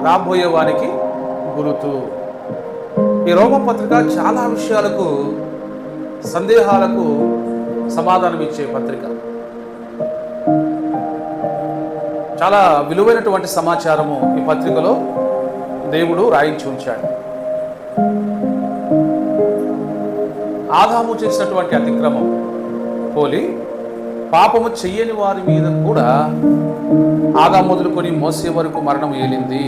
రాబోయే వారికి గురుతు. ఈ రోమపత్రిక చాలా విషయాలకు, సందేహాలకు సమాధానం ఇచ్చే పత్రిక. చాలా విలువైనటువంటి సమాచారము ఈ పత్రికలో దేవుడు రాయించి ఉంచాడు. ఆదాము చేసినటువంటి అతిక్రమం పోలి పాపము చెయ్యని వారి మీద కూడా ఆదాము మొదలుకొని మోసే వరకు మరణం ఏలింది.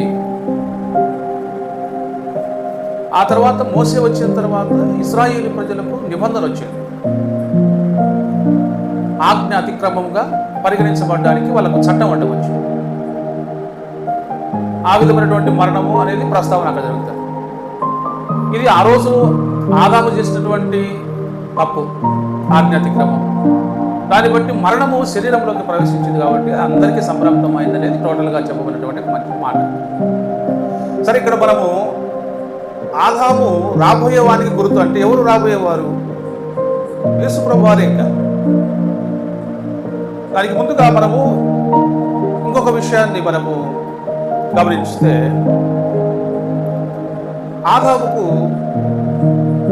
ఆ తర్వాత మోసే వచ్చిన తర్వాత ఇశ్రాయేలు ప్రజలకు నిబంధన వచ్చింది. ఆజ్ఞ అతిక్రమంగా పరిగణించబడడానికి వాళ్ళకు చట్టం ఉండవచ్చు. ఆ విధమైనటువంటి మరణము అనేది ప్రస్తావన అక్కడ జరుగుతుంది. ఇది ఆ రోజు ఆదాము చేసినటువంటి తప్పు, ఆజ్ఞ అతిక్రమం. దాన్ని బట్టి మరణము శరీరంలోకి ప్రవేశించింది కాబట్టి అందరికీ సంప్రాప్తమైంది అనేది టోటల్గా చెప్పబడినటువంటి మంచి మాట. సరే, ఇక్కడ మనము ఆదాము రాబోయే వారికి గుర్తు అంటే ఎవరు రాబోయేవారు? యేసుప్రభు వారే. ఇంకా దానికి ముందుగా మనము ఇంకొక విషయాన్ని మనము గమనిస్తే, ఆదాముకు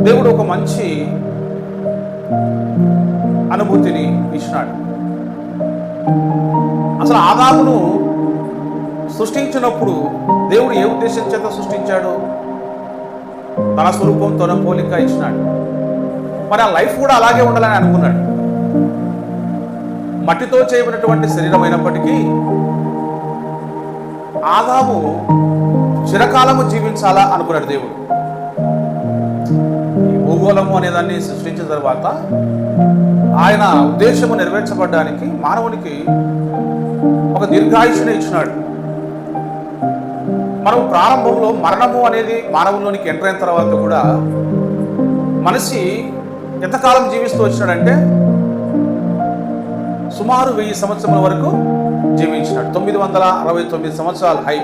దేవుడు ఒక మంచి అనుభూతిని ఇచ్చినాడు. అసలు ఆదామును సృష్టించినప్పుడు దేవుడు ఏ ఉద్దేశం చేత సృష్టించాడు? తన స్వరూపం, తన పోలిక ఇచ్చినాడు. మరి ఆ లైఫ్ కూడా అలాగే ఉండాలని అనుకున్నాడు. మట్టితో చేయబడినటువంటి శరీరం అయినప్పటికీ ఆదాము చిరకాలము జీవించాలా అనుకున్నాడు దేవుడు. ఈ భూగోళము అనేదాన్ని సృష్టించిన తర్వాత ఆయన ఉద్దేశము నెరవేర్చబడడానికి మానవునికి ఒక దీర్ఘాయుష్ని ఇచ్చినాడు. మనం ప్రారంభంలో మరణము అనేది మానవుల్లోనికి ఎంటర్ అయిన తర్వాత కూడా మనిషి ఎంతకాలం జీవిస్తూ వచ్చినాడంటే సుమారు 1000 సంవత్సరముల వరకు జీవించినాడు. 969 సంవత్సరాలు హై.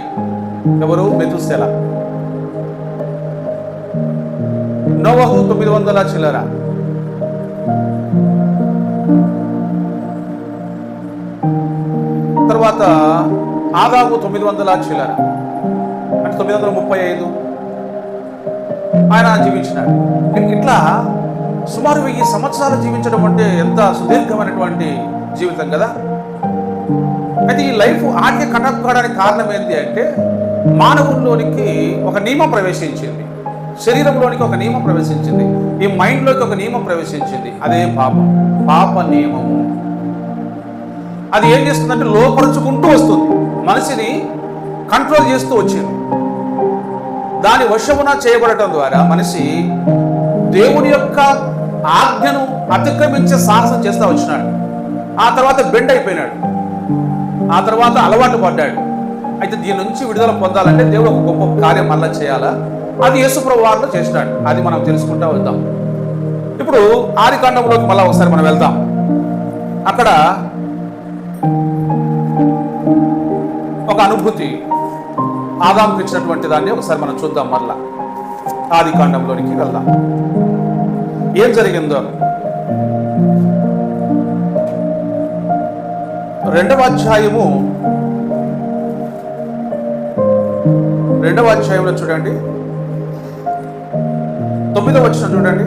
ఎవరు? మెతుసెలా. నోవహు 900 చిల్లర. తర్వాత ఆదాము 900 చిల్లర, అంటే 935 ఆయన జీవించినాడు. ఇట్లా సుమారు 1000 సంవత్సరాలు జీవించడం అంటే ఎంత సుదీర్ఘమైనటువంటి జీవితం కదా. అయితే ఈ లైఫ్ ఆజ్ఞ కట్టకపోవడానికి కారణం ఏంటి అంటే, మానవుల్లోనికి ఒక నియమం ప్రవేశించింది, శరీరంలోనికి ఒక నియమం ప్రవేశించింది, ఈ మైండ్లోకి ఒక నియమం ప్రవేశించింది. అదే పాపం, పాప నియమము. అది ఏం చేస్తుందంటే లోపరుచుకుంటూ వస్తుంది, మనిషిని కంట్రోల్ చేస్తూ వచ్చింది. దాని వశమున చేయబడటం ద్వారా మనిషి దేవుని యొక్క ఆజ్ఞను అతిక్రమించే సాహసం చేస్తూ వచ్చినాడు. ఆ తర్వాత బెండ్ అయిపోయినాడు, ఆ తర్వాత అలవాటు పడ్డాడు. అయితే దీని నుంచి విడుదల పొందాలంటే దేవుడు ఒక గొప్ప కార్యం మళ్ళా చేయాలా, అది యేసుప్రభువు వారిలో చేసినాడు. అది మనం తెలుసుకుంటూ వెళ్దాం. ఇప్పుడు ఆదికాండంలోకి మళ్ళీ ఒకసారి మనం వెళ్దాం. అక్కడ ఒక అనుభూతి ఆదాముకి ఇచ్చినటువంటి దాన్ని ఒకసారి మనం చూద్దాం. మళ్ళా ఆదికాండంలోనికి వెళ్దాం. ఏం జరిగిందో 2వ అధ్యాయంలో చూడండి, 9వ వచనం చూడండి.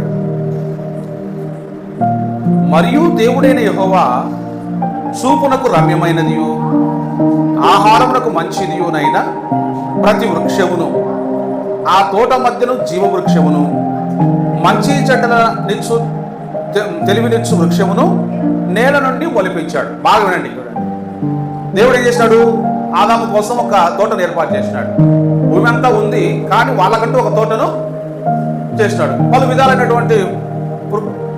మరియు దేవుడైన యెహోవా చూపునకు రమ్యమైనదియు ఆహారమునకు మంచిదియునైన ప్రతి వృక్షమును, ఆ తోట మధ్యను జీవవృక్షమును, మంచి చెడ్డల నిచ్చు తెలివినిచ్చు వృక్షమును నేల నుండి మొలిపించాడు. బాగా వినండి. దేవుడు ఏం చేసినాడు? ఆదాము కోసం ఒక తోటను ఏర్పాటు చేసినాడు. భూమి అంతా ఉంది, కానీ వాళ్ళకంటూ ఒక తోటను చేసినాడు. పలు విధాలైనటువంటి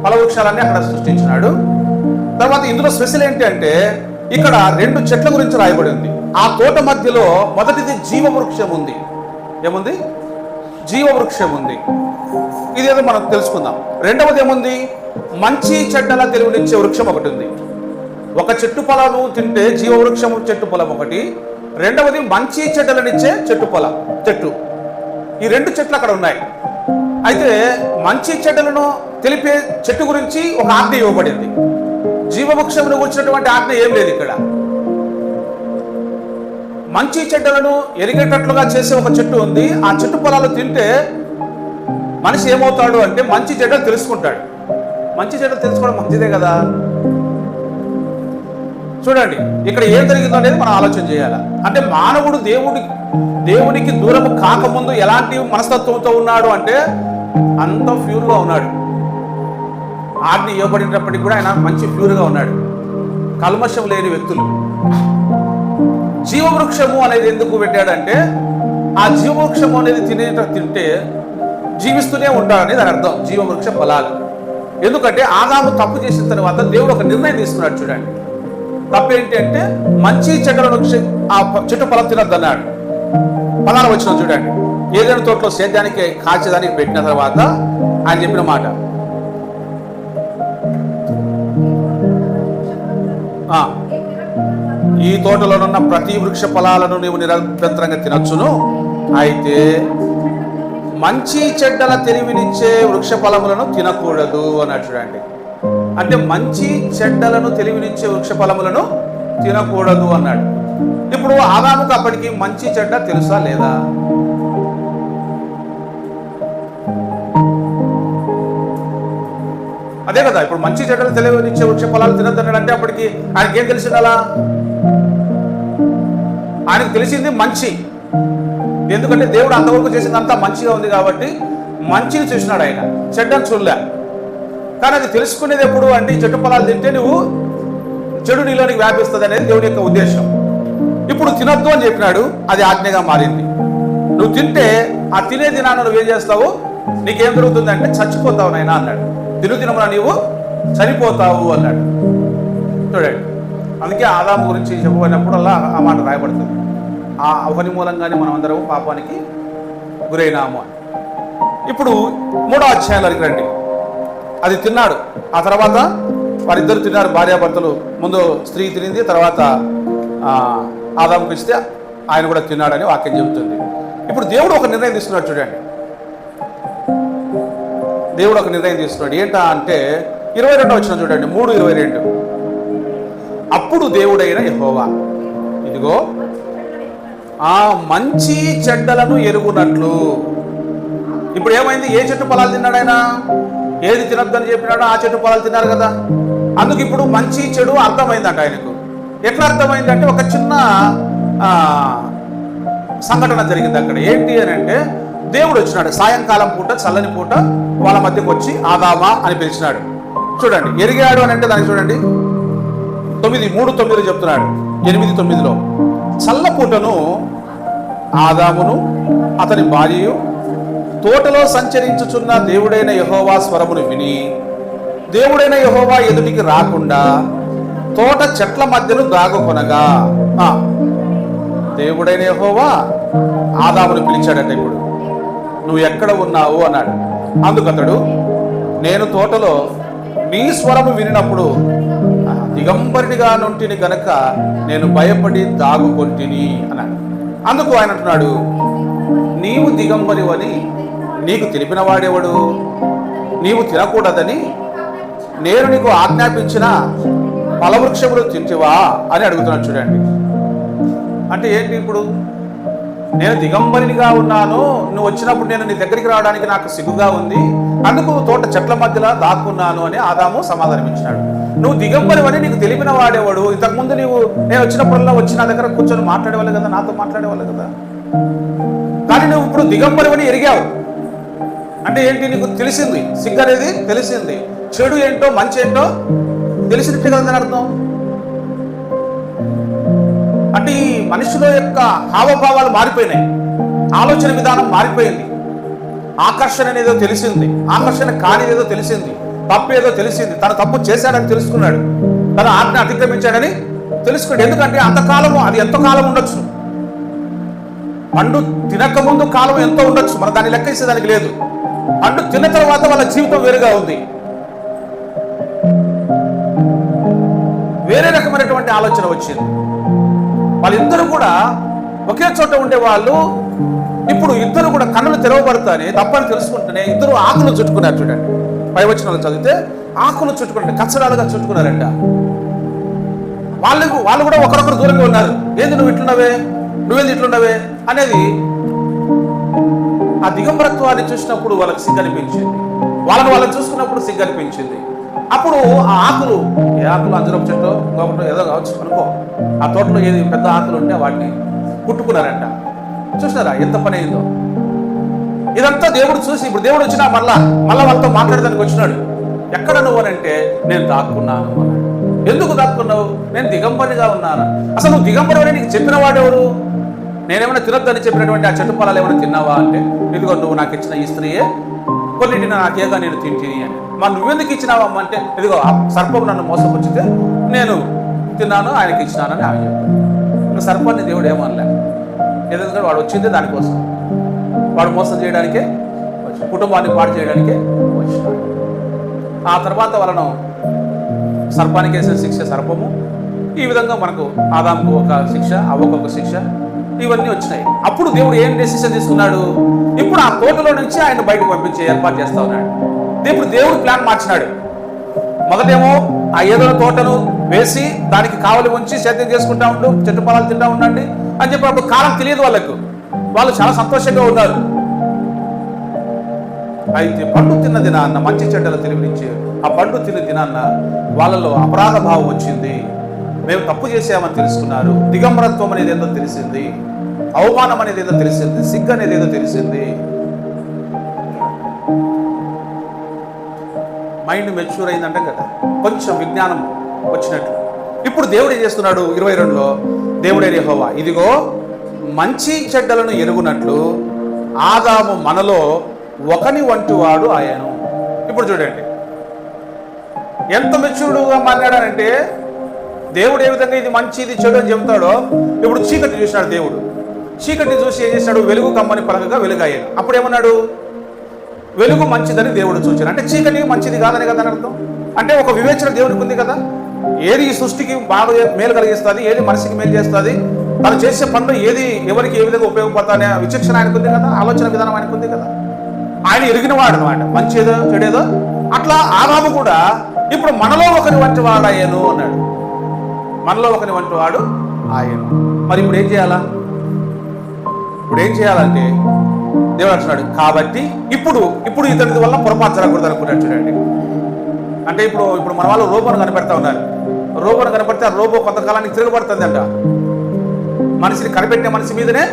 ఫల వృక్షాలన్నీ అక్కడ సృష్టించినాడు. తర్వాత ఇందులో స్పెషల్ ఏంటి అంటే, ఇక్కడ 2 చెట్ల గురించి రాయబడి ఉంది. ఆ తోట మధ్యలో మొదటిది జీవవృక్షం ఉంది. ఏముంది? జీవవృక్షం ఉంది. ఇదేదో మనం తెలుసుకుందాం. రెండవది ఏముంది? మంచి చెడ్డల తెలివినిచ్చే వృక్షం ఒకటి ఉంది. ఒక చెట్టు పొలము తింటే జీవవృక్షం చెట్టు పొలం ఒకటి, రెండవది మంచి చెడ్డలనిచ్చే చెట్టు. ఈ 2 చెట్లు అక్కడ ఉన్నాయి. అయితే మంచి చెడ్డలను తెలిపే చెట్టు గురించి ఒక ఆజ్ఞ ఇవ్వబడింది. జీవవృక్షమును గురించినటువంటి ఆజ్ఞ ఏం లేదు ఇక్కడ. మంచి చెడ్డలను ఎరిగేటట్లుగా చేసే ఒక చెట్టు ఉంది. ఆ చెట్టు ఫలాలు తింటే మనిషి ఏమవుతాడు అంటే మంచి చెడ్డలు తెలుసుకుంటాడు. మంచి చెడ్డలు తెలుసుకోవడం మంచిదే కదా. చూడండి ఇక్కడ ఏం జరిగిందో అనేది మనం ఆలోచన చేయాలి. అంటే మానవుడు దేవునికి దూరం కాకముందు ఎలాంటి మనస్తత్వంతో ఉన్నాడు అంటే అంత ప్యూర్గా ఉన్నాడు. ఆజ్ఞ ఇవ్వబడినప్పటికీ కూడా ఆయన మంచి ప్యూర్గా ఉన్నాడు. కల్మషం లేని వ్యక్తులు. జీవవృక్షము అనేది ఎందుకు పెట్టాడంటే ఆ జీవవృక్షము అనేది తింటే జీవిస్తూనే ఉంటాడని దాని అర్థం. జీవవృక్ష ఫలాలు. ఎందుకంటే ఆదాము తప్పు చేసిన తర్వాత దేవుడు ఒక నిర్ణయం తీసుకున్నాడు. చూడండి తప్పేంటి అంటే మంచి చెడ్డలను ఆ చెట్టు ఫలం తినొద్దన్నాడు. 16 వచనం చూడండి. ఏదైనా తోటలో సేద్యానికి కాచేదానికి పెట్టిన తర్వాత ఆయన చెప్పిన మాట, ఈ తోటలోనున్న ప్రతి వృక్ష ఫలాలను నీవు నిరభ్యంతరంగా తినొచ్చును, అయితే మంచి చెడ్డల తెలివినిచ్చే వృక్ష ఫలములను తినకూడదు అన్నాడు. చూడండి అంటే మంచి చెడ్డలను తెలివినిచ్చే వృక్ష ఫలములను తినకూడదు అన్నాడు. ఇప్పుడు ఆదాముకు అప్పటికి మంచి చెడ్డ తెలుసా లేదా? అదే కదా. ఇప్పుడు మంచి చెడ్డలు తెలివినిచ్చే వృక్ష ఫలాలు తినద్దన్నాడు అంటే అప్పటికి ఆయనకేం తెలిసింది? అలా ఆయనకు తెలిసింది మంచి. ఎందుకంటే దేవుడు అంతవరకు చేసిందంతా మంచిగా ఉంది కాబట్టి మంచిని చూసినాడు ఆయన, చెడ్డను చూడలే. కానీ అది తెలుసుకునేది ఎప్పుడు అంటే ఈ చెట్టు ఫలాలు తింటే నువ్వు చెడు నీలోనికి వ్యాపిస్తుంది అనేది దేవుడి యొక్క ఉద్దేశం. ఇప్పుడు తినొద్దు అని చెప్పినాడు, అది ఆజ్ఞగా మారింది. నువ్వు తింటే ఆ తినే దినాన్ని నువ్వేం చేస్తావు, నీకేం జరుగుతుంది అంటే చచ్చిపోతావు నాయనా అన్నాడు. తినమున నీవు చనిపోతావు అన్నాడు. చూడండి అందుకే ఆదాము గురించి చెప్పబడినప్పుడల్లా ఆ మాట రాయబడుతుంది. ఆ అవని మూలంగానే మనం అందరం పాపానికి గురైనాము అని. ఇప్పుడు 3వ అధ్యాయంలోకి రండి. అది తిన్నాడు. ఆ తర్వాత వారిద్దరు తిన్నారు, భార్యాభర్తలు. ముందు స్త్రీ తినింది, తర్వాత ఆదాముకి ఇస్తే ఆయన కూడా తిన్నాడని వాక్యం చెబుతుంది. ఇప్పుడు దేవుడు ఒక నిర్ణయం తీసుకున్నాడు. చూడండి దేవుడు ఒక నిర్ణయం తీసుకున్నాడు. ఏంటా అంటే 22వ వచనం చూడండి. 3:22. అప్పుడు దేవుడైన యెహోవా ఇదిగో ఆ మంచి చెడ్డలను ఎరుగునట్లు. ఇప్పుడు ఏమైంది? ఏ చెట్టు ఫలాలు తిన్నాడు ఆయన? ఏది తినొద్దని చెప్పినాడో ఆ చెట్టు ఫలాలు తిన్నారు కదా. అందుకు ఇప్పుడు మంచి చెడు అర్థమైందంట ఆయనకు. ఎట్లా అర్థమైందంటే ఒక చిన్న సంఘటన జరిగింది అక్కడ. ఏంటి అని అంటే దేవుడు వచ్చినాడు సాయంకాలం పూట, చల్లని పూట వాళ్ళ మధ్యకు వచ్చి ఆదామా అని పిలిచినాడు. చూడండి ఎరిగాడు అని అంటే దానికి చూడండి 3:9 చెప్తున్నాడు. 8:9లో చల్లపూటను ఆదామును అతని భార్యయు తోటలో సంచరించుచున్న దేవుడైన యెహోవా స్వరమును విని దేవుడైన యెహోవా ఎదుటికి రాకుండా తోట చెట్ల మధ్యను దాగుకొనగా, దేవుడైన యెహోవా ఆదామును పిలిచాడట. ఇప్పుడు నువ్వు ఎక్కడ ఉన్నావు అన్నాడు. అందుకు అతడు, నేను తోటలో నీ స్వరము వినినప్పుడు దిగంబరినిగా నుంటిని గనక నేను భయపడి దాగుకొంటిని అన్నాడు. అందుకు ఆయన అంటున్నాడు, నీవు దిగంబరివని నీకు తెలిపిన వాడేవాడు? నీవు తినకూడదని నేను నీకు ఆజ్ఞాపించిన ఫలవృక్షములు తింటివా అని అడుగుతున్నాడు. చూడండి అంటే ఏంటి? ఇప్పుడు నేను దిగంబరినిగా ఉన్నాను, నువ్వు వచ్చినప్పుడు నేను నీ దగ్గరికి రావడానికి నాకు సిగ్గుగా ఉంది, అందుకు తోట చెట్ల మధ్యలో దాక్కున్నాను అని ఆదాము సమాధానం ఇచ్చినాడు. నువ్వు దిగంబరివని నీకు తెలిపిన వాడేవాడు? ఇంతకుముందు నేను వచ్చినప్పుడల్లా వచ్చి నా దగ్గర కూర్చొని మాట్లాడేవాళ్ళు కదా, నాతో మాట్లాడేవాళ్ళు కదా. కానీ నువ్వు ఇప్పుడు దిగంబరివని ఎరిగావు అంటే ఏంటి? నీకు తెలిసింది, సిగ్గు అనేది తెలిసింది, చెడు ఏంటో మంచి ఏంటో తెలిసినట్టు కదని అర్థం. అంటే ఈ మనుషుల యొక్క హావభావాలు మారిపోయినాయి, ఆలోచన విధానం మారిపోయింది. ఆకర్షణ అనేదో తెలిసింది, ఆకర్షణ కానిదేదో తెలిసింది, తప్పు ఏదో తెలిసింది. తన తప్పు చేశాడని తెలుసుకున్నాడు, తన ఆజ్ఞ అతిక్రమించాడని తెలుసుకున్నాడు. ఎందుకంటే అంతకాలము అది ఎంతో కాలం ఉండొచ్చు, పండు తినక ముందు కాలం ఎంతో ఉండొచ్చు, మనం దాన్ని లెక్కేసేదానికి లేదు. పండు తిన్న తర్వాత వాళ్ళ జీవితం వేరుగా ఉంది, వేరే రకమైనటువంటి ఆలోచన వచ్చింది. వాళ్ళిద్దరూ కూడా ఒకే చోట ఉండేవాళ్ళు ఇప్పుడు ఇద్దరు కూడా కన్నులు తెరవబడతానే తప్పని తెలుసుకుంటేనే ఇద్దరు ఆకులు చుట్టుకున్నారు. చూడండి పై వచనాలు చదివితే ఆకులు చుట్టుకున్నారు, కచ్చడాలుగా చుట్టుకున్నారంట. వాళ్ళు కూడా ఒకరొకరు దూరంగా ఉన్నారు. ఏంది నువ్వు ఇట్లున్నావే, నువ్వేంది ఇట్లుండవే అనేది ఆ దిగంబరత్వాన్ని చూసినప్పుడు వాళ్ళకి సిగ్గనిపించింది. వాళ్ళని చూసుకున్నప్పుడు సిగ్గనిపించింది. అప్పుడు ఆ ఆకులు, ఏ ఆకులు, అంజరపు చెట్టు ఇంకొకటి ఏదో కావచ్చు అనుకో, ఆ తోటలో ఏది పెద్ద ఆకులు ఉంటే వాటిని కుట్టుకున్నారంట. చూసినారా ఎంత పని అయిందో. ఇదంతా దేవుడు చూసి, ఇప్పుడు దేవుడు వచ్చినా మళ్ళా వాళ్ళతో మాట్లాడడానికి వచ్చినాడు. ఎక్కడ నువ్వు అని అంటే, నేను దాక్కున్నాను అన్నాడు. ఎందుకు దాక్కున్నావు? నేను దిగంబరిగా ఉన్నాను. అసలు నువ్వు దిగంబరి నీకు చెప్పిన వాడెవరు? నేనేమైనా తినొద్దని చెప్పినటువంటి ఆ చెట్టు పొలాలు ఏమైనా తిన్నావా అంటే, ఇదిగో నువ్వు నాకు ఇచ్చిన ఈ స్త్రీయే కొన్నింటిని నాకేగా నేను తింటిని అని. మరి నువ్వెందుకు ఇచ్చినావమ్మ అంటే, ఇదిగో ఆ సర్పం నన్ను మోసపుచ్చితే నేను తిన్నాను, ఆయనకి ఇచ్చినానని ఆమె చెప్పాడు. ఇంకా సర్పాన్ని దేవుడు ఏమనలే. ఎందుకంటే వాడు వచ్చింది దానికోసం, వాడు మోసం చేయడానికే వచ్చి, కుటుంబాన్ని పాడు చేయడానికే వచ్చినాడు. ఆ తర్వాత వాళ్ళను సర్పానికి వేసిన శిక్ష సర్పము, ఈ విధంగా మనకు ఆదాముకు ఒక శిక్ష, అవ్వకు ఒక శిక్ష, ఇవన్నీ వచ్చినాయి. అప్పుడు దేవుడు ఏం డెసిషన్ తీసుకున్నాడు? ఇప్పుడు ఆ తోటలో నుంచి ఆయన బయటకు పంపించే ఏర్పాటు చేస్తా ఉన్నాడు. ఇప్పుడు దేవుడు ప్లాన్ మార్చినాడు. మొదటేమో ఆ ఏదో తోటను వేసి దానికి కావలి ఉంచి సేద్యం చేసుకుంటా ఉండు, చెట్టు పొలాలు తింటా ఉండండి అని చెప్పి అప్పుడు కాలం తెలియదు వాళ్ళకు. వాళ్ళు చాలా సంతోషంగా ఉన్నారు. అయితే పండు తిన్న దినాన్న, మంచి చెడ్డలు తెలివినిచ్చే ఆ పండు తిన్న దినాన్న వాళ్ళలో అపరాధ భావం వచ్చింది. మేము తప్పు చేసామని తెలుసుకున్నారు. దిగంబరత్వం అనేది ఏదో తెలిసింది, అవమానం అనేది ఏదో తెలిసింది, సిగ్గు అనేది ఏదో తెలిసింది. మైండ్ మెచ్యూర్ అయిందంటే కదా, కొంచెం విజ్ఞానం వచ్చినట్లు. ఇప్పుడు దేవుడు ఏం చేస్తున్నాడు? 22లో దేవుడే యెహోవా, ఇదిగో మంచి చెడ్డలను ఎరుగునట్లు ఆదాము మనలో ఒకని వంటి వాడు ఆయను. ఇప్పుడు చూడండి ఎంత మెచ్యూర్డ్గా మాట్లాడానంటే, దేవుడు ఏ విధంగా ఇది మంచి ఇది చెడు అని చెబుతాడో, ఇప్పుడు చీకటి చూసినాడు దేవుడు. చీకటిని చూసి ఏం చేశాడు? వెలుగు కమ్మని పలకగా వెలుగాయాడు. అప్పుడు ఏమన్నాడు? వెలుగు మంచిదని దేవుడు చూచాడు. అంటే చీకటి మంచిది కాదని కదా అని అర్థం. అంటే ఒక వివేచన దేవుడికి ఉంది కదా, ఏది ఈ సృష్టికి బాగా మేలు కలిగిస్తుంది, ఏది మనిషికి మేలు చేస్తుంది, తను చేసే పనులు ఏది ఎవరికి ఏ విధంగా ఉపయోగపడతానే విచక్షణ ఆయనకు ఉంది కదా, ఆలోచన విధానం ఆయనకు ఉంది కదా. ఆయన ఎరిగినవాడు అనమాట, మంచిదో చెడేదో. అట్లా ఆదాము కూడా ఇప్పుడు మనలో ఒకరి వంటి వాడు అయ్యాను అన్నాడు. మనలో ఒకరి వంటి వాడు ఆయన. మరి ఇప్పుడు ఏం చేయాలా? ఇప్పుడు ఏం చేయాలంటే దేవుడు అంటున్నాడు, కాబట్టి ఇప్పుడు ఇతని వల్ల పొరపాటు జరగకూడదు అనుకున్నాడు. చూడండి, అంటే ఇప్పుడు మన వాళ్ళు రోబోను కనిపెడతా ఉన్నారు. రోబోను కనిపెడితే ఆ రోబో కొంతకాలానికి తిరుగుబడుతుంది అంట. మనిషిని కనిపెట్టిన మనిషి మీదనే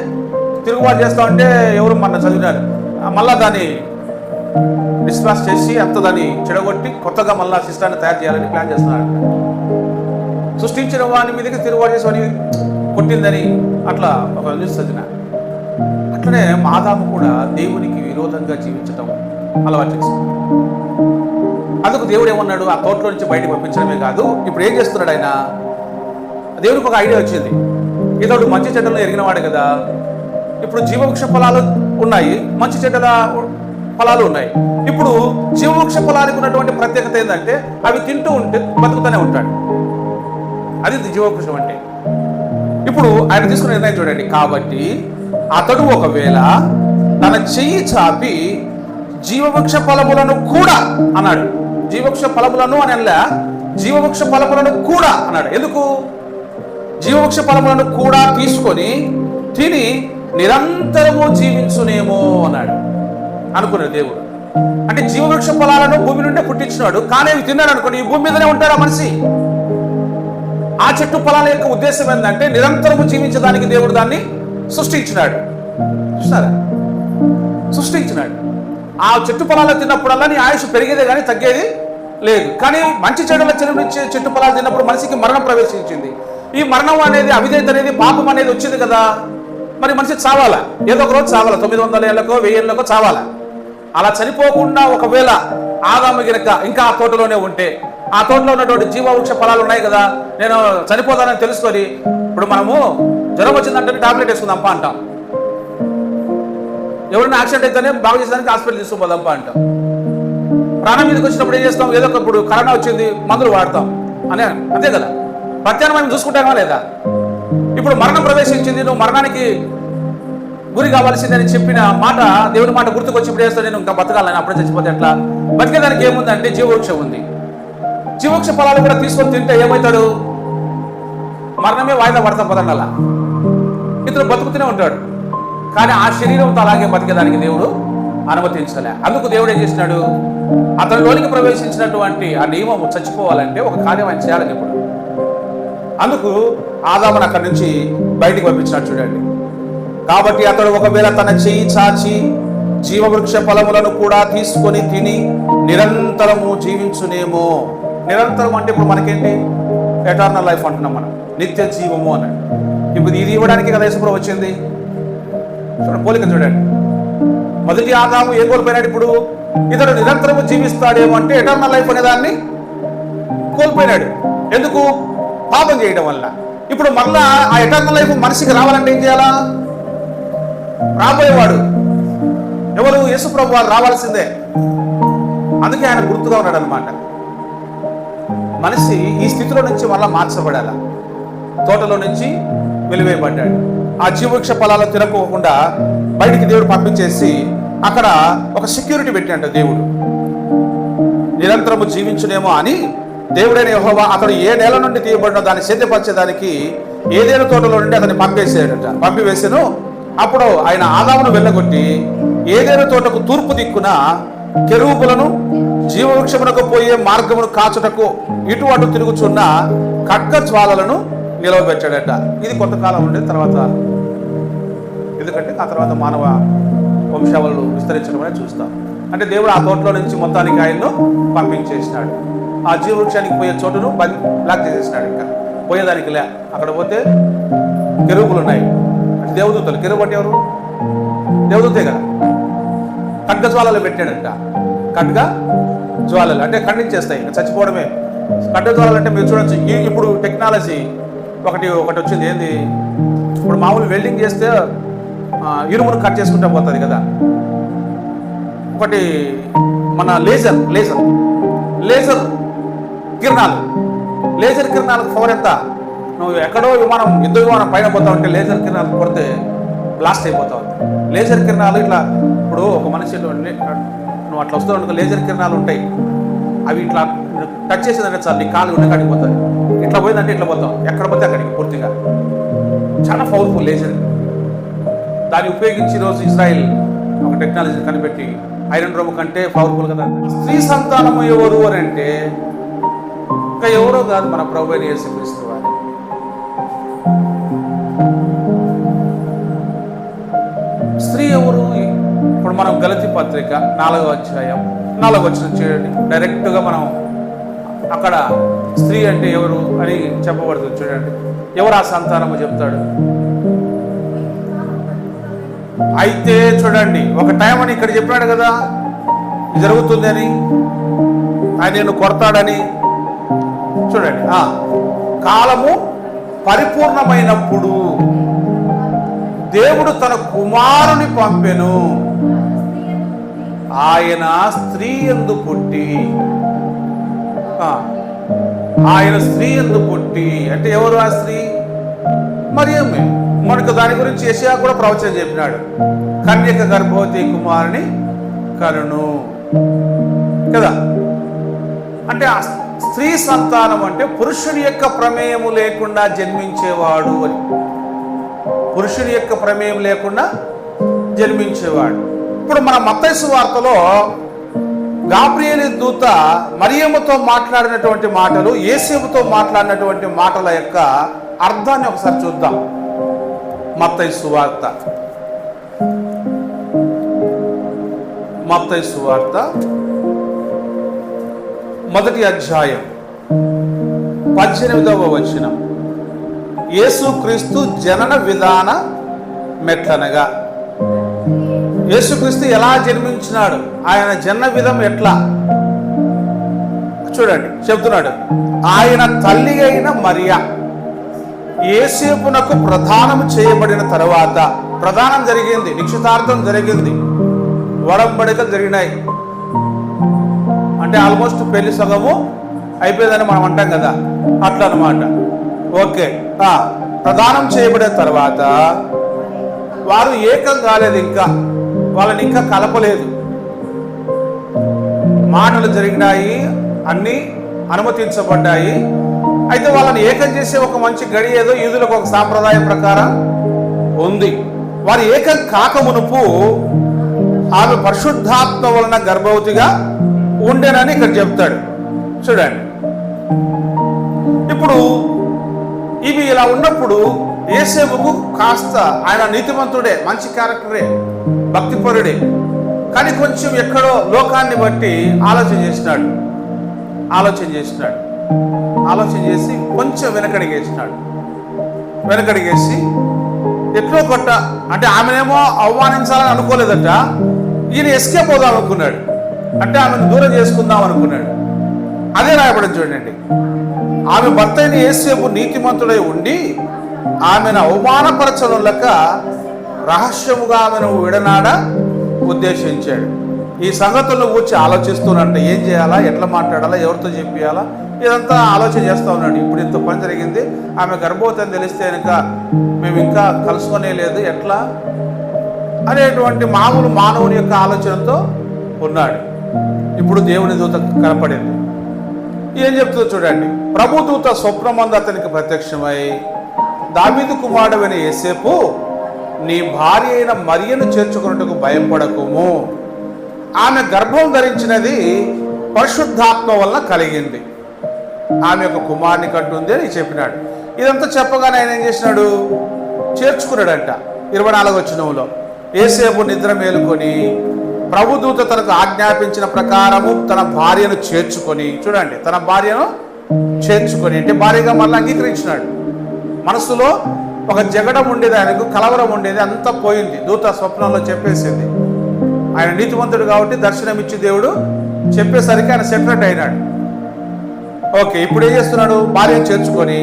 తిరుగుబాటు చేస్తా ఉంటే ఎవరు మన చదివినారు, మళ్ళా దాన్ని డిస్పాస్ చేసి అంత దాన్ని చెడగొట్టి కొత్తగా మళ్ళా సిస్టాన్ని తయారు చేయాలని ప్లాన్ చేస్తున్నాడు. సృష్టించిన వాని మీదకి తిరుగుబాటు చేసి వాని కొట్టిందని అట్లా ఒక న్యూస్ చదివిన. అట్లనే ఆదాము కూడా దేవునికి విరోధంగా జీవించటం అలవాటు చేసుకున్నాడు. అందుకు దేవుడు ఏమన్నాడు? ఆ తోటలో నుంచి బయటకు పంపించడమే కాదు, ఇప్పుడు ఏం చేస్తున్నాడు ఆయన? దేవుడికి ఒక ఐడియా వచ్చింది. ఇతడు మంచి చెడ్డలను ఎరిగినవాడు కదా, ఇప్పుడు జీవవృక్ష ఫలాలు ఉన్నాయి, మంచి చెడ్డల ఫలాలు ఉన్నాయి. ఇప్పుడు జీవవృక్ష ఫలానికి ఉన్నటువంటి ప్రత్యేకత ఏంటంటే, అవి తింటూ ఉంటే బతుకుతూనే ఉంటాడు. అది జీవవృక్షం అంటే. ఇప్పుడు ఆయన తీసుకున్న నిర్ణయం చూడండి, కాబట్టి అతడు ఒకవేళ తన చెయ్యి చాపి జీవవృక్ష ఫలములను కూడా అన్నాడు. జీవవృక్ష ఫలములను అని అనలే, జీవవృక్ష ఫలములను కూడా అన్నాడు. ఎందుకు? జీవవృక్ష ఫలములను కూడా తీసుకొని తిని నిరంతరము జీవించునేమో అన్నాడు అనుకున్నాడు దేవుడు. అంటే జీవవృక్ష ఫలాలను భూమి నుండే పుట్టించినాడు, కానీ అవి తిన్నాడు అనుకోండి, ఈ భూమి మీదనే ఉంటాడు ఆ మనిషి. ఆ చెట్టు ఫలాల యొక్క ఉద్దేశం ఏంటంటే నిరంతరము జీవించడానికి దేవుడు దాన్ని సృష్టించినాడు. చూస్తారా? సృష్టించినాడు. ఆ చెట్టు ఫలాలు తిన్నప్పుడల్లా నీ ఆయుష్ పెరిగేదే కానీ తగ్గేది లేదు. కానీ మంచి చెడుల చెరువునిచ్చే చెట్టు ఫలాలు తిన్నప్పుడు మనిషికి మరణం ప్రవేశించింది. ఈ మరణం అనేది, అవిధేయత అనేది, పాపం అనేది వచ్చింది కదా. మరి మనిషి చావాలా, ఏదో ఒక రోజు చావాలా, 900 ఏళ్ళకో 1000 ఏళ్ళకో చావాలా. అలా చనిపోకుండా ఒకవేళ ఆదాము గినక ఇంకా ఆ తోటలోనే ఉంటే, ఆ తోటలో ఉన్నటువంటి జీవవృక్ష ఫలాలు ఉన్నాయి కదా, నేను చనిపోతానని తెలుసుకొని, ఇప్పుడు మనము జ్వరం వచ్చిందంటే టాబ్లెట్ వేసుకుందాంపా అంటాం. ఎవరైనా యాక్సిడెంట్ అయితేనే బాగు చేసేదానికి హాస్పిటల్ తీసుకుపోదాంపా అంటాం. ప్రాణం మీదకి వచ్చినప్పుడు ఏం చేస్తాం? ఏదో ఒకప్పుడు కరోనా వచ్చింది, మందులు వాడతాం అని, అంతే కదా. ప్రత్యామ్నాయం చూసుకుంటామా లేదా? ఇప్పుడు మరణం ప్రవేశించింది, నువ్వు మరణానికి గురి కావాల్సిందని చెప్పిన మాట, దేవుని మాట గుర్తుకొచ్చి ఇప్పుడు వేస్తా, నేను ఇంకా బతకాలని, అప్పుడే చచ్చిపోతే ఎట్లా? బతికేదానికి ఏముందంటే జీవవృక్షం ఉంది. జీవవృక్ష ఫలాలు కూడా తీసుకొని తింటే ఏమవుతాడు? మరణమే వాయిదా పడతా పదండి. అలా ఇతను బతుకుతూనే ఉంటాడు. కానీ ఆ శరీరంతో అలాగే బతికేదానికి దేవుడు అనుమతించలే. అందుకు దేవుడు ఏం చేసినాడు, అతనిలోనికి ప్రవేశించినటువంటి ఆ నియమము చచ్చిపోవాలంటే ఒక కార్యం ఆయన చేయాలని చెప్పాడు. అందుకు ఆదామును అక్కడి నుంచి బయటికి పంపించినాడు. చూడండి, కాబట్టి అతడు ఒకవేళ తన చెయ్యి చాచి జీవవృక్ష ఫలములను కూడా తీసుకొని తిని నిరంతరము జీవించునేమో. నిరంతరం అంటే ఇప్పుడు మనకేంటి, ఎటర్నల్ లైఫ్ అంటున్నాం మనం, నిత్య జీవము అన్నాడు. ఇప్పుడు ఇది ఇవ్వడానికి కదా యేసుప్రభువు వచ్చింది. చూడండి, పోలిక చూడండి. మొదటి ఆదాము ఏం కోల్పోయినాడు, ఇప్పుడు ఇతడు నిరంతరము జీవిస్తాడేమో అంటే ఎటర్నల్ లైఫ్ అనే దాన్ని కోల్పోయినాడు. ఎందుకు? పాపం చేయడం వల్ల. ఇప్పుడు మళ్ళా ఆ ఎటర్నల్ లైఫ్ మనిషికి రావాలంటే ఏం చేయాలా? రాబోయేవాడు ఎవరు? యేసుప్రభువు వారు రావాల్సిందే. అందుకే ఆయన గుర్తుగా ఉన్నాడు అనమాట. మనిషి ఈ స్థితిలో నుంచి మళ్ళా మార్చబడాల. తోటలో నుంచి వెలివేయబడ్డాడు. ఆ జీవవృక్ష ఫలాలు తినకోకుండా బయటికి దేవుడు పంపించేసి అక్కడ ఒక సెక్యూరిటీ పెట్టినట్టు దేవుడు, నిరంతరము జీవించునేమో అని. దేవుడైన యెహోవా అతడు ఏ నేల నుండి తీయబడినో దాన్ని సిద్ధపరచేదానికి ఏదైనా తోటలో నుండి అతన్ని పంపివేసాను. అప్పుడు ఆయన ఆదామును వెళ్ళగొట్టి ఏదైనా తోటకు తూర్పు దిక్కున కెరూబులను జీవవృక్షమునకు పోయే మార్గమును కాచుటకు ఇటు అటు తిరుగుచున్న ఖడ్గ జ్వాలలను నిలవబెట్టాడట. ఇది కొంతకాలం ఉండే తర్వాత, ఎందుకంటే ఆ తర్వాత మానవ వంశావళులు విస్తరించడం అనేది చూస్తాం. అంటే దేవుడు ఆ తోటలో నుంచి మొత్తానికి ఆయన్ను పంపించేసినాడు. ఆ జీవవృక్షానికి పోయే చోటును బ్లాక్ చేసేసినాడు. ఇంకా పోయేదానికి లే. అక్కడ పోతే కెరూబులు ఉన్నాయి, అంటే దేవదూతలు. కెరూబు అంటే ఎవరు? దేవదూతే కదా. ఖడ్గ జ్వాలలు పెట్టాడంట. ఖడ్గ జ్వాలలు అంటే ఖండించేస్తాయి, ఇంకా చచ్చిపోవడమే. ఖడ్గ జ్వాలలు అంటే మీరు చూడొచ్చు, ఇప్పుడు టెక్నాలజీ ఒకటి వచ్చింది. ఏంది, ఇప్పుడు మామూలు వెల్డింగ్ చేస్తే ఇరుమును కట్ చేసుకుంటా పోతుంది కదా. ఒకటి మన లేజర్ కిరణాలకు పవర్ ఎంత? నువ్వు ఎక్కడో యుద్ధ విమానం పైన పోతా ఉంటే లేజర్ కిరణాలు కొడితే బ్లాస్ట్ అయిపోతా ఉంది. లేజర్ కిరణాలు ఇట్లా, ఇప్పుడు ఒక మనిషి నువ్వు అట్లా వస్తూ ఉంటే లేజర్ కిరణాలు ఉంటాయి. అవి ఇట్లా టచ్ చేసేదంటే చాలు నీ కాలు ఉండే కాడికి పోతుంది. ఇట్లా పోయిందంటే ఇట్లా పోతాం, ఎక్కడ పోతే అక్కడికి పూర్తిగా. చాలా పవర్ఫుల్ లేజర్. దాన్ని ఉపయోగించి ఈరోజు ఇజ్రాయిల్ ఒక టెక్నాలజీ కనిపెట్టి ఐరన్ రోమ్ కంటే పవర్ఫుల్ కదా. స్త్రీ సంతానము ఎవరు అని అంటే ఇంకా ఎవరో కాదు, మన ప్రభువైన యేసుక్రీస్తు వారు. స్త్రీ ఎవరు? ఇప్పుడు మనం గలతీ పత్రిక 4వ అధ్యాయం 4వ వచనం చూడండి. డైరెక్ట్గా మనం అక్కడ స్త్రీ అంటే ఎవరు అని చెప్పబడుతుంది. చూడండి, ఎవరు ఆ సంతానము చెప్తాడు. అయితే చూడండి, ఒక టైం అని ఇక్కడ చెప్పాడు కదా, జరుగుతుంది అని, ఆయన నిన్ను కొడతాడని. చూడండి, కాలము పరిపూర్ణమైనప్పుడు దేవుడు తన కుమారుని పంపెను, ఆయన స్త్రీ యందు పుట్టి. ఆయన స్త్రీ యందు పుట్టి అంటే ఎవరు ఆ స్త్రీ? మరియమ్మే. మనకు దాని గురించి యెషయా కూడా ప్రవచనం చెప్పినాడు, కన్యక గర్భవతి కుమారుని కరుణు కదా. అంటే ఆ స్త్రీ సంతానం అంటే పురుషుని యొక్క ప్రమేయము లేకుండా జన్మించేవాడు అని. పురుషుని యొక్క ప్రమేయం లేకుండా జన్మించేవాడు. ఇప్పుడు మన మత్తయి సువార్తలో గాబ్రియేలు దూత మరియమ్మతో మాట్లాడినటువంటి మాటలు, యేసేపుతో మాట్లాడినటువంటి మాటల యొక్క అర్థాన్ని ఒకసారి చూద్దాం. మత్తయి సువార్త 1వ అధ్యాయం 18వ వచనం. యేసుక్రీస్తు జనన విధాన మెట్లనగా, యేసుక్రీస్తు ఎలా జన్మించినాడు, ఆయన జన్మ విధం ఎట్లా చూడండి. చెప్తున్నాడు, ఆయన తల్లి అయిన మరియా యేసేపునకు ప్రదానం చేయబడిన తర్వాత, ప్రదానం జరిగింది, నిశ్చితార్థం జరిగింది, వడంబడికలు జరిగినాయి. అంటే ఆల్మోస్ట్ పెళ్లి సగము అయిపోయిందని మనం అంటాం కదా, అట్లా అన్నమాట. ఓకే, ప్రదానం చేయబడిన తర్వాత వారు ఏకం కాలేదు, ఇంకా వాళ్ళని ఇంకా కలపలేదు. మాటలు జరిగినాయి, అన్నీ అనుమతించబడ్డాయి. అయితే వాళ్ళని ఏకం చేసే ఒక మంచి గడి ఏదో యూదులకు ఒక సాంప్రదాయం ప్రకారం ఉంది. వారు ఏకం కాకమునుపు ఆమె పరిశుద్ధాత్మ వలన గర్భవతిగా ఉండేనని ఇక్కడ చెప్తాడు. చూడండి, ఇప్పుడు ఇవి ఇలా ఉన్నప్పుడు యేసేపుకు కాస్త, ఆయన నీతిమంతుడే, మంచి క్యారెక్టరే, భక్తిపరుడే, కానీ కొంచెం ఎక్కడో లోకాన్ని బట్టి ఆలోచన చేసి కొంచెం వెనకడిగేసి ఎట్లో కొట్ట, అంటే ఆమెనేమో అవమానించాలని అనుకోలేదట, ఈయన ఎస్కేప్ అవుదాం అనుకున్నాడు, అంటే ఆమెను దూరం చేసుకుందాం అనుకున్నాడు. అదే రాయబడింది చూడండి. ఆమె భర్త అయిన యేసేపు నీతిమంతుడై ఉండి ఆమెను అవమానపరచడం లెక్క రహస్యముగా ఆమెను విడనాడ ఉద్దేశించాడు. ఈ సంగతులను కూర్చి ఆలోచిస్తున్నట్టు ఏం చేయాలా, ఎట్లా మాట్లాడాలా, ఎవరితో చెప్పియాలా, ఇదంతా ఆలోచన చేస్తూ ఉన్నాడు. ఇప్పుడు ఇంత పని జరిగింది, ఆమె గర్భవతి అని తెలిస్తే కనుక మేము ఇంకా కలుసుకునే లేదు, ఎట్లా అనేటువంటి మామూలు మానవుని యొక్క ఆలోచనతో ఉన్నాడు. ఇప్పుడు దేవుని దూత కనపడింది. ఏం చెప్తుందో చూడండి. ప్రభు దూత స్వప్నమందు అతనికి ప్రత్యక్షమై, దావీదు కుమారుడైన యేసేపు, నీ భార్య అయిన మరియను చేర్చుకున్నట్టుకు భయపడకుము, ఆమె గర్భం ధరించినది పరిశుద్ధాత్మ వలన కలిగింది, ఆమె యొక్క కుమారుని కంటుంది అని చెప్పినాడు. ఇదంతా చెప్పగానే ఆయన ఏం చేసినాడు, చేర్చుకున్నాడంట. 24వ వచనంలో, యేసేపు నిద్ర మేలుకొని ప్రభుదూత తనకు ఆజ్ఞాపించిన ప్రకారము తన భార్యను చేర్చుకొని, చూడండి, తన భార్యను చేర్చుకొని అంటే భార్యగా మళ్ళీ అంగీకరించినాడు. మనసులో ఒక జగడం ఉండేది, ఆయనకు కలవరం ఉండేది, అంతా పోయింది. దూత స్వప్నంలో చెప్పేసింది. ఆయన నీతివంతుడు కాబట్టి దర్శనం ఇచ్చి దేవుడు చెప్పేసరికి ఆయన సెపరేట్ అయినాడు. ఓకే, ఇప్పుడు ఏం చేస్తున్నాడు, భార్యను చేర్చుకొని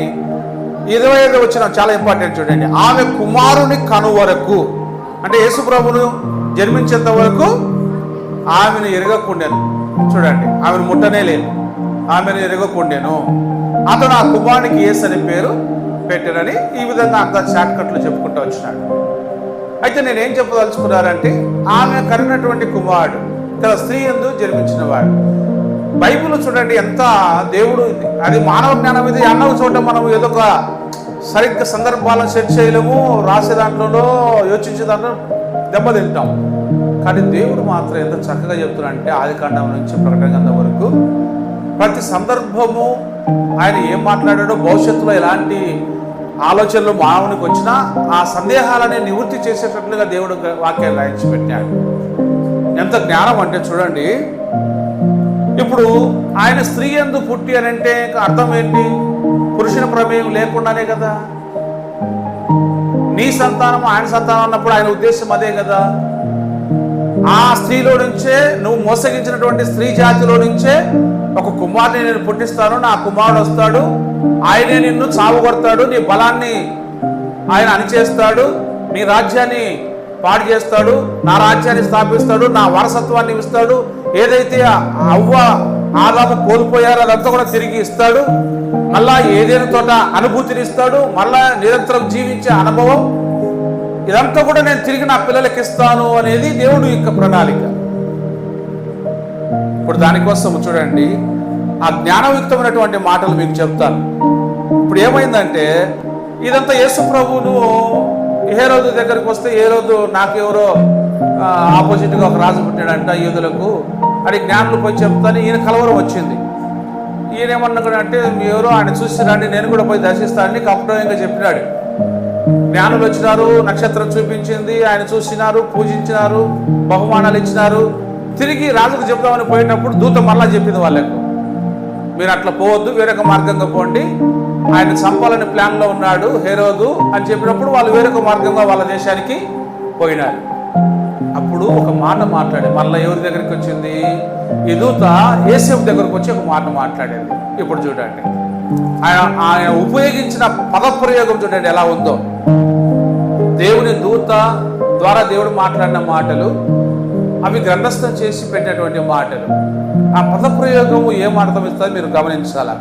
25వ వచనం చాలా ఇంపార్టెంట్ చూడండి. ఆమె కుమారుని కను వరకు, అంటే యేసు ప్రభువును జన్మించేంత వరకు ఆమెను ఎరగకుండాను. చూడండి, ఆమెను ముట్టనే లేదు, ఆమెను ఎరగకుండాను. అతను ఆ కుమారునికి యేసు అని పేరు పెట్టారని ఈ విధంగా అంత షార్ట్కట్లు చెప్పుకుంటూ వచ్చినాడు. అయితే నేనేం చెప్పదలుచుకున్నారంటే, ఆమె కరిగినటువంటి కుమారుడు ఇక్కడ స్త్రీ యందు జన్మించిన వాడు. బైబిల్ చూడండి ఎంత దేవుడు, అది మానవ జ్ఞానం. ఇది అన్నవ చోట మనం ఏదో ఒక సరిగ్గా సందర్భాలను సెట్ చేయలేము, రాసే దాంట్లో యోచించే దాంట్లో దెబ్బతింటాం. కానీ దేవుడు మాత్రం ఎంత చక్కగా చెప్తున్నాడంటే, ఆదికాండం నుంచి ప్రకటన గ్రంథం వరకు ప్రతి సందర్భము ఆయన ఏం మాట్లాడాడో, భవిష్యత్తులో ఎలాంటి ఆలోచనలు మానవునికి వచ్చినా ఆ సందేహాలని నివృత్తి చేసేటట్లుగా దేవుడు వాక్యాలు రాయించి పెట్టాడు. ఎంత జ్ఞానం అంటే చూడండి. ఇప్పుడు ఆయన స్త్రీ యందు పుట్టి అని అంటే అర్థం ఏంటి, పురుషుని ప్రమేయం లేకుండానే కదా. నీ సంతానం ఆయన సంతానం అన్నప్పుడు ఆయన ఉద్దేశం అదే కదా. ఆ స్త్రీలో నుంచే, నువ్వు మోసగించినటువంటి స్త్రీ జాతిలో నుంచే ఒక కుమారుని నేను పుట్టిస్తాను, నా కుమారుడు వస్తాడు, ఆయనే నిన్ను చావుకొడతాడు, నీ బలాన్ని ఆయన అణిచేస్తాడు, నీ రాజ్యాన్ని పాడు చేస్తాడు, నా రాజ్యాన్ని స్థాపిస్తాడు, నా వారసత్వాన్ని ఇస్తాడు, ఏదైతే అవ్వ ఆదాము కోల్పోయారో అదంతా కూడా తిరిగి ఇస్తాడు, మళ్ళా ఏదైనా తోట అనుభూతిని ఇస్తాడు, మళ్ళా నిరంతరం జీవించే అనుభవం, ఇదంతా కూడా నేను తిరిగి నా పిల్లలకి ఇస్తాను అనేది దేవుడు యొక్క ప్రణాళిక. ఇప్పుడు దానికోసం చూడండి, ఆ జ్ఞానయుక్తమైనటువంటి మాటలు మీకు చెప్తాను. ఇప్పుడు ఏమైందంటే, ఇదంతా యేసు ప్రభువును హేరోదు దగ్గరికి వస్తే, హేరోదు నాకెవరో ఆపోజిట్గా ఒక రాజు పుట్టాడంట యూదులకు అని జ్ఞానులు పోయి చెప్తాను, ఈయన కలవరం వచ్చింది. ఈయన ఏమన్నాడంటే, ఎవరో ఆయన చూసి రండి, నేను కూడా పోయి దర్శిస్తానని కపటంగా చెప్పినాడు. జ్ఞానులు వచ్చినారు, నక్షత్రం చూపించింది, ఆయన చూసినారు, పూజించినారు, బహుమానాలు ఇచ్చినారు. తిరిగి రాజుకు చెప్దామని పోయేటప్పుడు దూత మళ్ళా చెప్పింది వాళ్ళకు, మీరు అట్లా పోవద్దు, వేరొక మార్గంగా పోండి, ఆయన చంపాలని ప్లాన్లో ఉన్నాడు హేరోదు అని చెప్పినప్పుడు వాళ్ళు వేరొక మార్గంగా వాళ్ళ దేశానికి పోయినారు. అప్పుడు ఒక మాట మాట్లాడి మళ్ళీ ఎవరి దగ్గరికి వచ్చింది, ఈ దూత యేసేపు దగ్గరకు వచ్చి ఒక మాట మాట్లాడేది. ఇప్పుడు చూడండి, ఆయన ఉపయోగించిన పదప్రయోగం చూడండి ఎలా ఉందో. దేవుని దూత ద్వారా దేవుడు మాట్లాడిన మాటలు, అవి గ్రంథస్థం చేసి పెట్టినటువంటి మాటలు. ఆ పదప్రయోగము ఏం అర్థం ఇస్తుందో మీరు గమనించాలా.